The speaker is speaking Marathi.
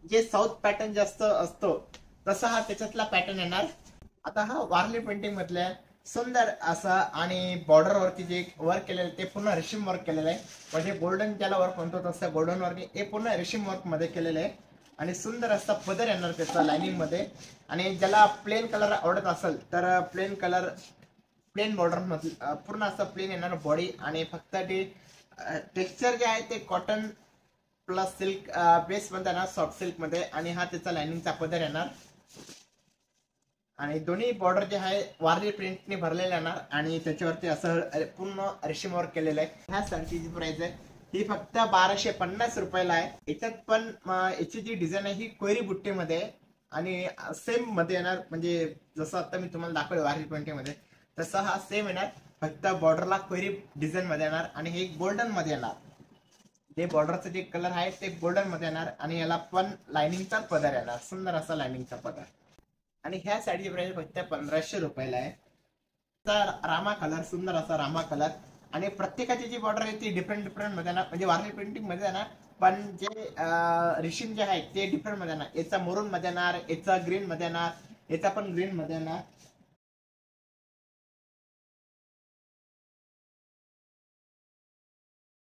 जे साऊथ पॅटर्न जास्त असतो तसा हा त्याच्यातला पॅटर्न येणार। आता हा वारली पेंटिंग मधल्या सुंदर असा आणि बॉर्डर वरती जे वर्क केलेलं ते पूर्ण रेशीम वर्क केलेलं आहे, म्हणजे गोल्डन ज्याला वर्क म्हणतो तसं गोल्डन वर्क हे पूर्ण रेशीम वर्क मध्ये केलेलं आहे आणि सुंदर असा पदर येणार त्याचा लाइनिंग मध्ये। आणि ज्याला प्लेन कलर आवडत असेल तर प्लेन कलर प्लेन बॉर्डर मध्ये पूर्ण असं प्लेन येणार बॉडी आणि फक्त ते टेक्स्चर जे आहे ते कॉटन प्लस सिल्क बेस मध्ये येणार सॉफ्ट सिल्क मध्ये आणि हा त्याचा लाइनिंगचा पदर येणार आणि दोन्ही बॉर्डर जे आहे वारली प्रिंटने भरलेले येणार आणि त्याच्यावरती असं पूर्ण रेशीम वर्क केलेलं आहे। ह्या साडीची जी प्राइस आहे ही फक्त 1250 रुपयाला आहे। याच्यात पण याची जी डिझाईन आहे ही कोयरी बुट्टीमध्ये आणि सेम मध्ये येणार, म्हणजे जसं आता मी तुम्हाला दाखवलं वारली पेंटिंग मध्ये तसा हा सेम येणार, फक्त बॉर्डरला कोयरी डिझाईन मध्ये येणार आणि हे गोल्डन मध्ये येणार। जे बॉर्डरचा जे कलर आहे ते गोल्डन मध्ये येणार आणि याला पण लाइनिंगचा पदर येणार, सुंदर असा लाइनिंगचा पदर। आणि ह्या साडीची प्राइस फक्त 1500 रुपयाला आहे। रामा कलर, सुंदर असा रामा कलर आणि प्रत्येकाची जी बॉर्डर आहे ती डिफरंट डिफरंट मध्ये ना, म्हणजे वारली पेंटिंग मध्ये ना, पण जे रेशीम जे आहे ते डिफरंट मध्ये येणार। याचा मरून मध्ये येणार, याचा ग्रीन मध्ये येणार, याचा पण ग्रीन मध्ये येणार